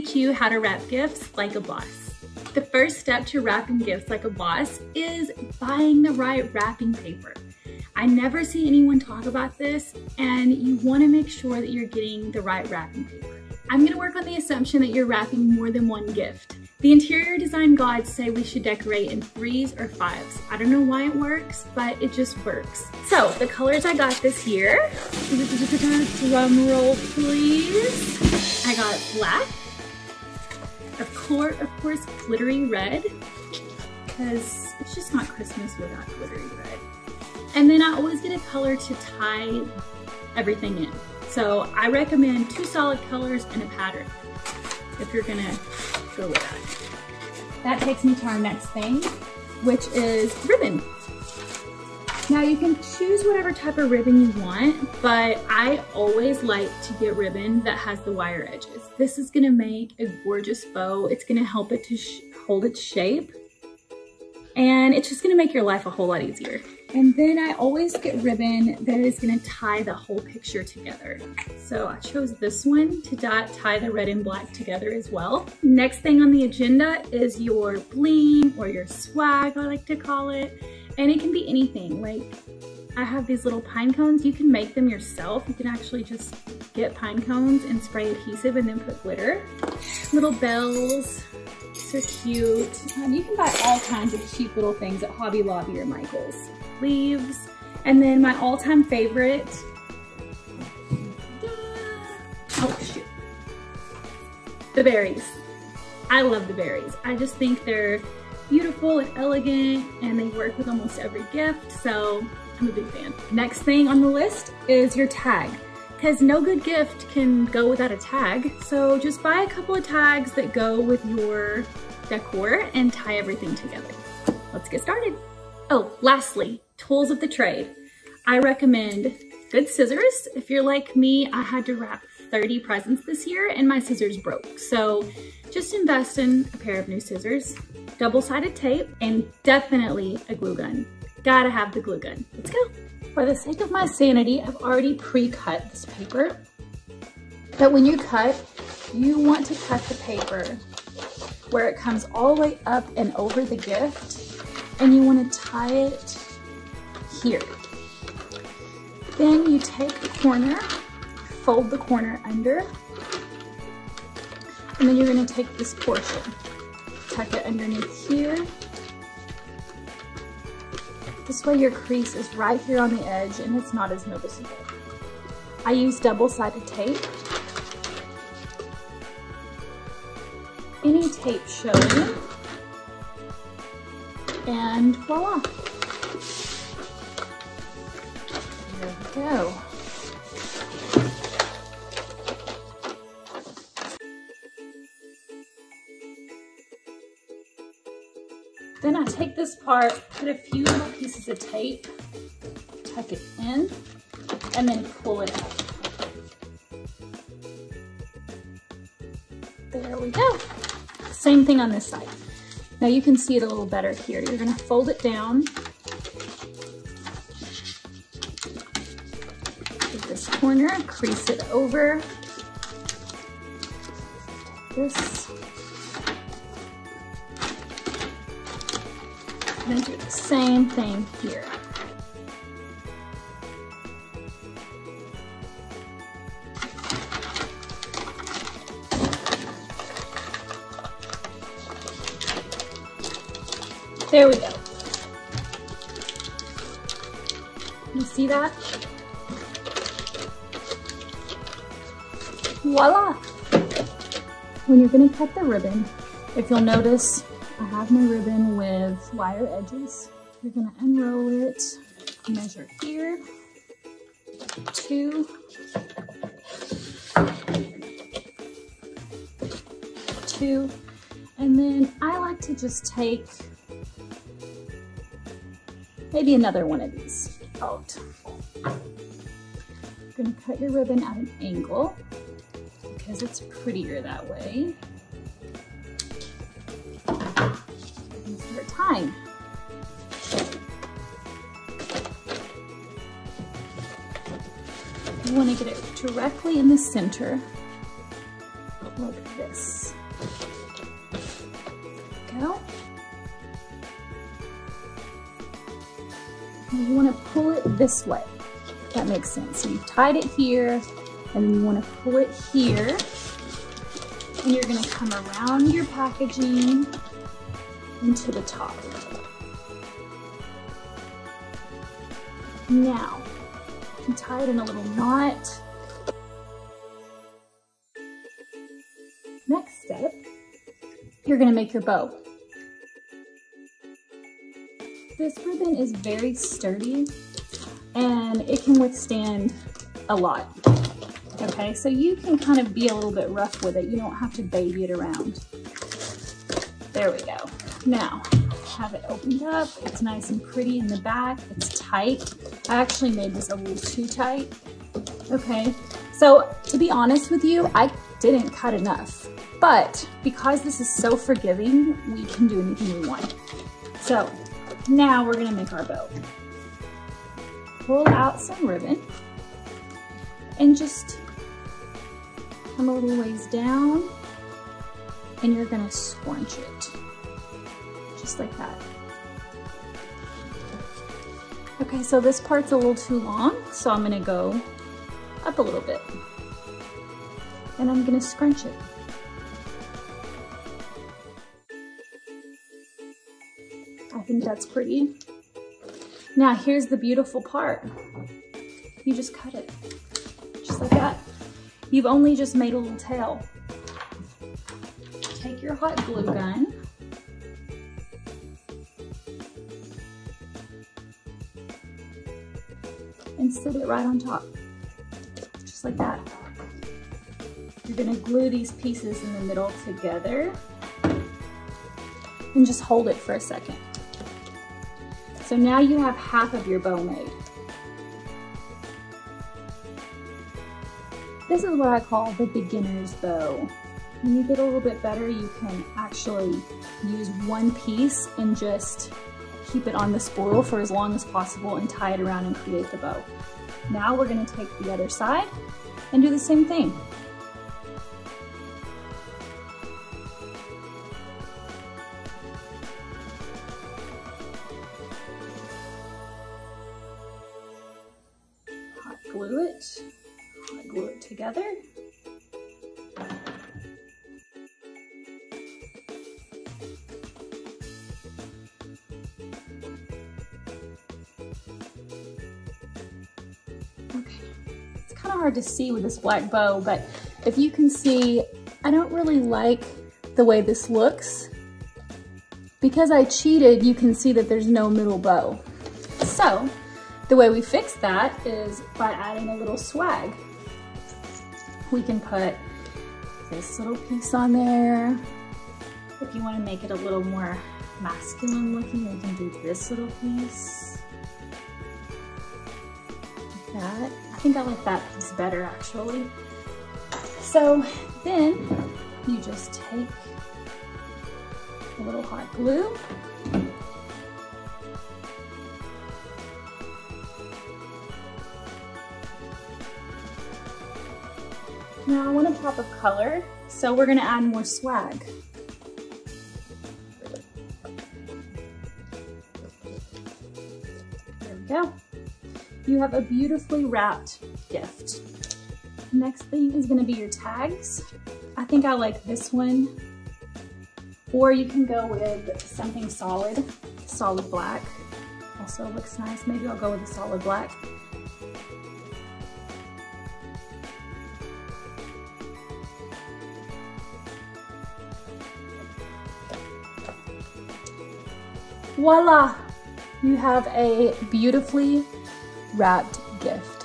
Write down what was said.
teach you how to wrap gifts like a boss. The first step to wrapping gifts like a boss is buying the right wrapping paper. I never see anyone talk about this, and you want to make sure that you're getting the right wrapping paper. I'm going to work on the assumption that you're wrapping more than one gift. The interior design gods say we should decorate in 3s or 5s. I don't know why it works, but it just works. So the colors I got this year, drum roll please. I got black, of course glittery red, because it's just not Christmas without glittery red. And then I always get a color to tie everything in. So I recommend 2 solid colors and a pattern if you're gonna go with that. That takes me to our next thing, which is ribbon. Now you can choose whatever type of ribbon you want, but I always like to get ribbon that has the wire edges. This is gonna make a gorgeous bow. It's gonna help it to hold its shape, and it's just gonna make your life a whole lot easier. And then I always get ribbon that is gonna tie the whole picture together. So I chose this one to tie the red and black together as well. Next thing on the agenda is your bling or your swag, I like to call it. And it can be anything. Like, I have these little pine cones. You can make them yourself. You can actually just get pine cones and spray adhesive and then put glitter. Little bells. So cute. You can buy all kinds of cheap little things at Hobby Lobby or Michael's. Leaves. And then my all-time favorite. Oh shoot. The berries. I love the berries. I just think they're beautiful and elegant, and they work with almost every gift, so I'm a big fan. Next thing on the list is your tag, because no good gift can go without a tag. So just buy a couple of tags that go with your decor and tie everything together. Let's get started. Oh, lastly, tools of the trade. I recommend good scissors. If you're like me, I had to wrap 30 presents this year and my scissors broke. So just invest in a pair of new scissors, double-sided tape, and definitely a glue gun. Gotta have the glue gun. Let's go. For the sake of my sanity, I've already pre-cut this paper. But when you cut, you want to cut the paper where it comes all the way up and over the gift, and you want to tie it here. Then you take the corner, fold the corner under, and then you're going to take this portion, tuck it underneath here. This way your crease is right here on the edge and it's not as noticeable. I use double-sided tape. Any tape showing, and voila. There we go. Then I take this part, put a few little pieces of tape, tuck it in, and then pull it out. There we go. Same thing on this side. Now you can see it a little better here. You're gonna fold it down. Take this corner, crease it over. This. And then do the same thing here. There we go. You see that? Voila! When you're gonna cut the ribbon, if you'll notice, I have my ribbon with wire edges. You're gonna unroll it, measure here, 2, 2, and then I like to just take maybe another one of these out. You're gonna cut your ribbon at an angle because it's prettier that way. And start tying. You want to get it directly in the center, like this. And you want to pull it this way. If that makes sense. So you've tied it here, and then you want to pull it here. And you're going to come around your packaging into the top. Now, you can tie it in a little knot. Next step, you're going to make your bow. This ribbon is very sturdy and it can withstand a lot. Okay, so you can kind of be a little bit rough with it. You don't have to baby it around. There we go. Now, have it opened up. It's nice and pretty in the back. It's tight. I actually made this a little too tight. Okay, so to be honest with you, I didn't cut enough. But because this is so forgiving, we can do anything we want. So now we're gonna make our bow. Pull out some ribbon and just come a little ways down, and you're gonna scrunch it, just like that. Okay, so this part's a little too long, so I'm gonna go up a little bit, and I'm gonna scrunch it. I think that's pretty. Now here's the beautiful part. You just cut it, just like that. You've only just made a little tail. Take your hot glue gun. And sit it right on top, just like that. You're gonna glue these pieces in the middle together and just hold it for a second. So now you have half of your bow made. This is what I call the beginner's bow. When you get a little bit better, you can actually use one piece and just keep it on the spool for as long as possible and tie it around and create the bow. Now we're gonna take the other side and do the same thing. Glue it together. Okay, it's kind of hard to see with this black bow, but if you can see, I don't really like the way this looks. Because I cheated, you can see that there's no middle bow. So, the way we fix that is by adding a little swag. We can put this little piece on there. If you want to make it a little more masculine looking, we can do this little piece. Like that. I think I like that piece better actually. So then you just take a little hot glue. Now I want a pop of color, so we're gonna add more swag. There we go. You have a beautifully wrapped gift. Next thing is gonna be your tags. I think I like this one, or you can go with something solid black. Also looks nice. Maybe I'll go with the solid black. Voila! You have a beautifully wrapped gift.